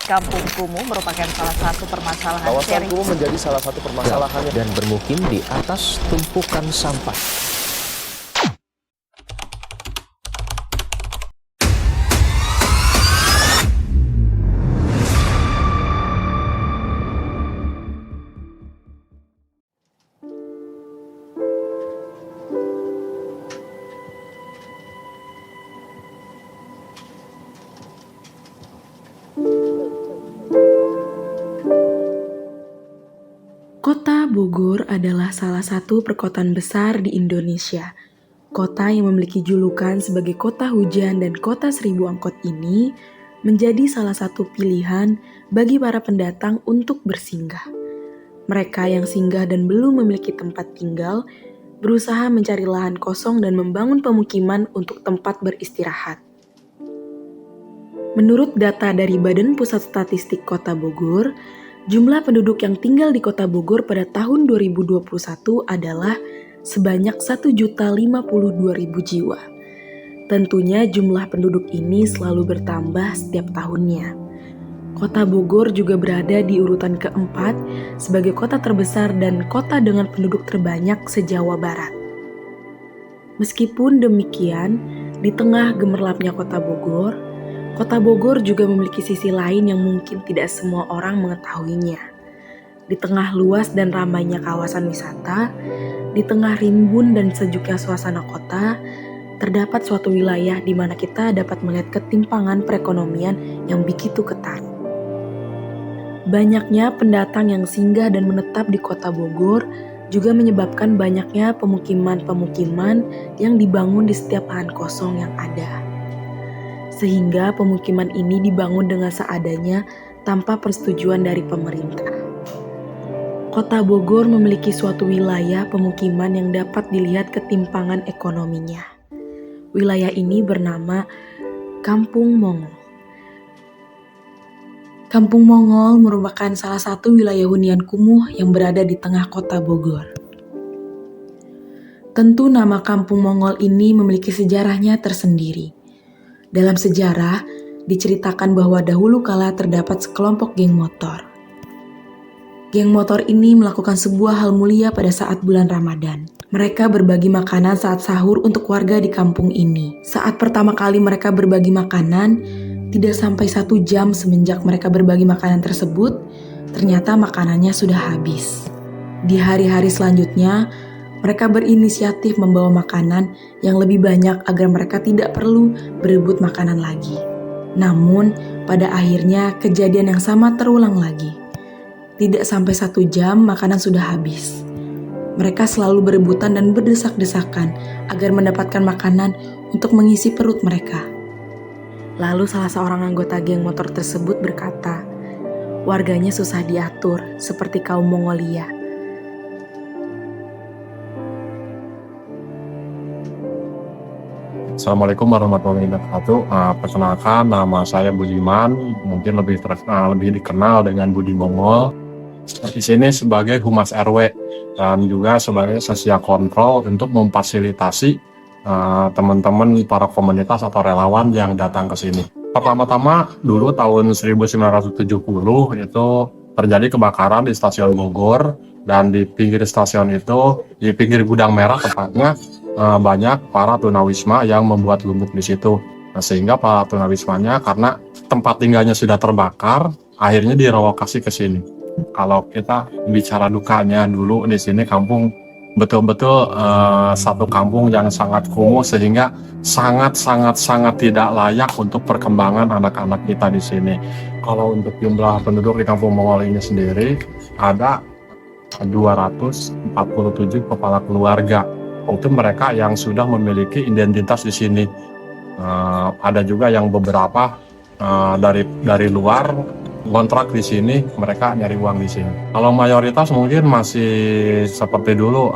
Kampung Kumuh merupakan salah satu permasalahan Kawasan sharing Kumuh menjadi salah satu permasalahan dan bermukim di atas tumpukan sampah. Kota Bogor adalah salah satu perkotaan besar di Indonesia. Kota yang memiliki julukan sebagai kota hujan dan kota seribu angkot ini menjadi salah satu pilihan bagi para pendatang untuk bersinggah. Mereka yang singgah dan belum memiliki tempat tinggal berusaha mencari lahan kosong dan membangun pemukiman untuk tempat beristirahat. Menurut data dari Badan Pusat Statistik Kota Bogor, jumlah penduduk yang tinggal di Kota Bogor pada tahun 2021 adalah sebanyak 1.052.000 jiwa. Tentunya jumlah penduduk ini selalu bertambah setiap tahunnya. Kota Bogor juga berada di urutan keempat sebagai kota terbesar dan kota dengan penduduk terbanyak se-Jawa Barat. Meskipun demikian, di tengah gemerlapnya Kota Bogor juga memiliki sisi lain yang mungkin tidak semua orang mengetahuinya. Di tengah luas dan ramainya kawasan wisata, di tengah rimbun dan sejuknya suasana kota, terdapat suatu wilayah di mana kita dapat melihat ketimpangan perekonomian yang begitu ketat. Banyaknya pendatang yang singgah dan menetap di Kota Bogor juga menyebabkan banyaknya pemukiman-pemukiman yang dibangun di setiap lahan kosong yang ada. Sehingga pemukiman ini dibangun dengan seadanya tanpa persetujuan dari pemerintah. Kota Bogor memiliki suatu wilayah pemukiman yang dapat dilihat ketimpangan ekonominya. Wilayah ini bernama Kampung Mongol. Kampung Mongol merupakan salah satu wilayah hunian kumuh yang berada di tengah Kota Bogor. Tentu nama Kampung Mongol ini memiliki sejarahnya tersendiri. Dalam sejarah, diceritakan bahwa dahulu kala terdapat sekelompok geng motor. Geng motor ini melakukan sebuah hal mulia pada saat bulan Ramadan. Mereka berbagi makanan saat sahur untuk warga di kampung ini. Saat pertama kali mereka berbagi makanan, tidak sampai 1 jam semenjak mereka berbagi makanan tersebut, ternyata makanannya sudah habis. Di hari-hari selanjutnya, mereka berinisiatif membawa makanan yang lebih banyak agar mereka tidak perlu berebut makanan lagi. Namun, pada akhirnya kejadian yang sama terulang lagi. Tidak sampai 1 jam, makanan sudah habis. Mereka selalu berebutan dan berdesak-desakan agar mendapatkan makanan untuk mengisi perut mereka. Lalu salah seorang anggota geng motor tersebut berkata, warganya susah diatur seperti kaum Mongolia. Assalamualaikum warahmatullahi wabarakatuh. Perkenalkan, nama saya Budiman, mungkin lebih dikenal dengan Budi Mongol. Di sini sebagai Humas RW dan juga sebagai sosial kontrol untuk memfasilitasi teman-teman para komunitas atau relawan yang datang ke sini. Pertama-tama dulu tahun 1970 itu terjadi kebakaran di stasiun Bogor, dan di pinggir stasiun itu, di pinggir Gudang Merah tepatnya, banyak para tunawisma yang membuat gubuk di situ. Nah, sehingga para tunawismanya karena tempat tinggalnya sudah terbakar, akhirnya direlokasi ke sini. Kalau kita bicara dukanya dulu di sini, kampung betul-betul satu kampung yang sangat kumuh sehingga sangat tidak layak untuk perkembangan anak-anak kita di sini. Kalau untuk jumlah penduduk di Kampung Mongol ini sendiri ada 247 kepala keluarga. Itu mereka yang sudah memiliki identitas di sini. Ada juga yang beberapa dari luar kontrak di sini, mereka nyari uang di sini. Kalau mayoritas mungkin masih seperti dulu,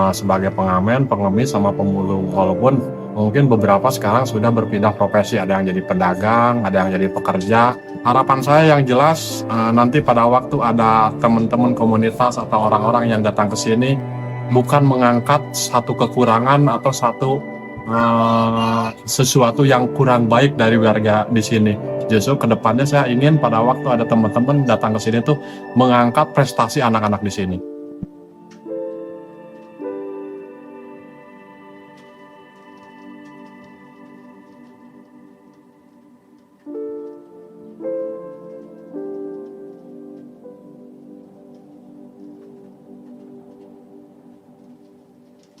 sebagai pengamen, pengemis, sama pemulung. Walaupun mungkin beberapa sekarang sudah berpindah profesi, ada yang jadi pedagang, ada yang jadi pekerja. Harapan saya yang jelas, nanti pada waktu ada teman-teman komunitas atau orang-orang yang datang ke sini, bukan mengangkat satu kekurangan atau satu sesuatu yang kurang baik dari warga di sini. Justru kedepannya saya ingin pada waktu ada teman-teman datang ke sini tuh mengangkat prestasi anak-anak di sini.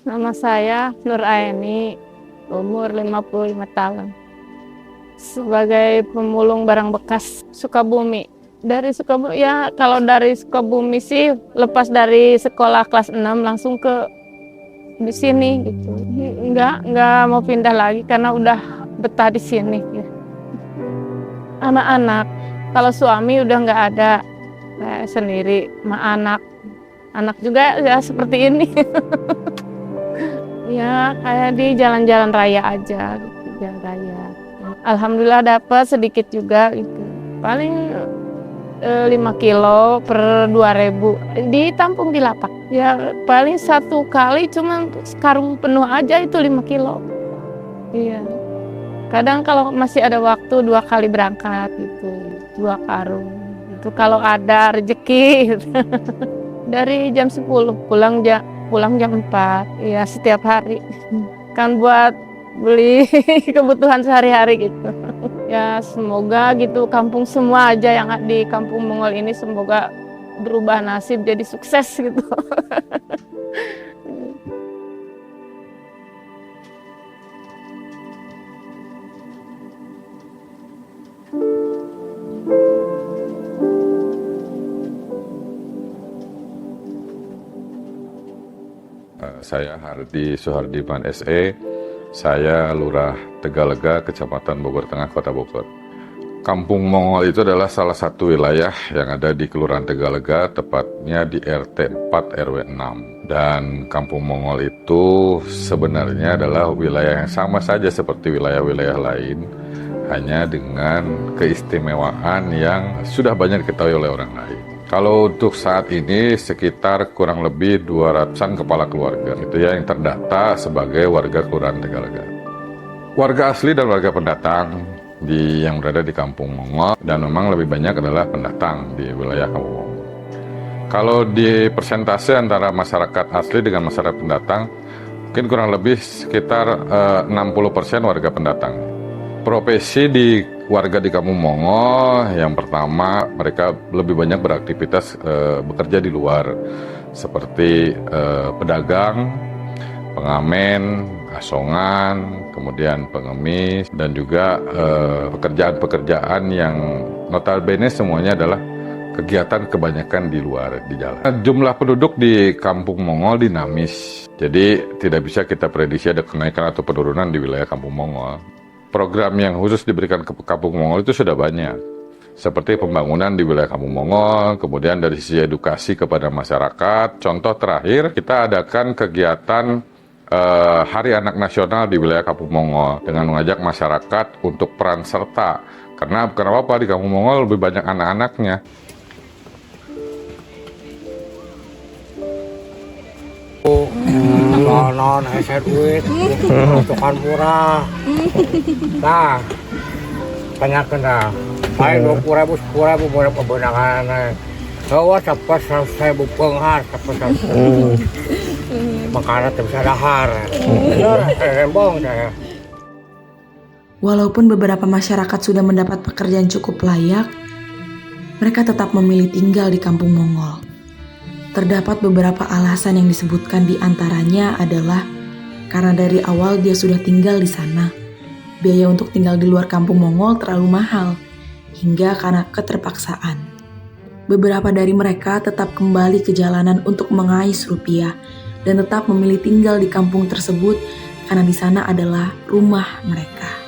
Nama saya Nur Aini, umur 55 tahun. Sebagai pemulung barang bekas Sukabumi. Dari Sukabumi, ya kalau dari Sukabumi sih lepas dari sekolah kelas 6 langsung ke di sini gitu. Enggak mau pindah lagi karena udah betah di sini. Ya. Anak-anak, kalau suami udah nggak ada, saya sendiri sama anak juga ya seperti ini. Ya kayak di jalan-jalan raya aja, gitu, jalan raya. Alhamdulillah dapat sedikit juga gitu. Paling 5 kilo per 2.000 ditampung di lapak. Ya paling satu kali cuma karung penuh aja itu 5 kilo. Iya. Kadang kalau masih ada waktu 2 kali berangkat gitu, 2 karung. Itu kalau ada rezeki. Gitu. Dari jam 10 pulang jam 4, ya setiap hari. Kan buat beli kebutuhan sehari-hari gitu. Ya semoga gitu kampung semua aja yang di Kampung Mongol ini semoga berubah nasib jadi sukses gitu. Saya Hardi Suhardiman SE, saya Lurah Tegalega, Kecamatan Bogor Tengah, Kota Bogor. Kampung Mongol itu adalah salah satu wilayah yang ada di Kelurahan Tegalega, tepatnya di RT 4 RW 6. Dan Kampung Mongol itu sebenarnya adalah wilayah yang sama saja seperti wilayah-wilayah lain, hanya dengan keistimewaan yang sudah banyak diketahui oleh orang lain. Kalau untuk saat ini sekitar kurang lebih 200-an kepala keluarga itu ya yang terdata sebagai warga Kelurahan Tegalega. Warga asli dan warga pendatang yang berada di Kampung Mongol, dan memang lebih banyak adalah pendatang di wilayah Kampung Mongol. Kalau di persentase antara masyarakat asli dengan masyarakat pendatang, mungkin kurang lebih sekitar 60% warga pendatang. Profesi di warga di Kampung Mongol, yang pertama mereka lebih banyak beraktivitas bekerja di luar, seperti pedagang, pengamen, asongan, kemudian pengemis, dan juga pekerjaan-pekerjaan yang notabene semuanya adalah kegiatan kebanyakan di luar, di jalan. Jumlah penduduk di Kampung Mongol dinamis, jadi tidak bisa kita prediksi ada kenaikan atau penurunan di wilayah Kampung Mongol. Program yang khusus diberikan ke Kampung Mongol itu sudah banyak, seperti pembangunan di wilayah Kampung Mongol, kemudian dari sisi edukasi kepada masyarakat. Contoh terakhir, kita adakan kegiatan Hari Anak Nasional di wilayah Kampung Mongol dengan mengajak masyarakat untuk peran serta. Karena bukan apa-apa, di Kampung Mongol lebih banyak anak-anaknya. Non saya duit untukan murah. Nah, tanyakan dah. Paling 20.000, 10.000 boleh pembenangan. Bahwa sampai 100.000 penghar, sampai 100.000. Makanan bisa dahar. Rembong saya. Walaupun beberapa masyarakat sudah mendapat pekerjaan cukup layak, mereka tetap memilih tinggal di Kampung Mongol. Terdapat beberapa alasan yang disebutkan, di antaranya adalah karena dari awal dia sudah tinggal di sana. Biaya untuk tinggal di luar Kampung Mongol terlalu mahal, hingga karena keterpaksaan. Beberapa dari mereka tetap kembali ke jalanan untuk mengais rupiah dan tetap memilih tinggal di kampung tersebut karena di sana adalah rumah mereka.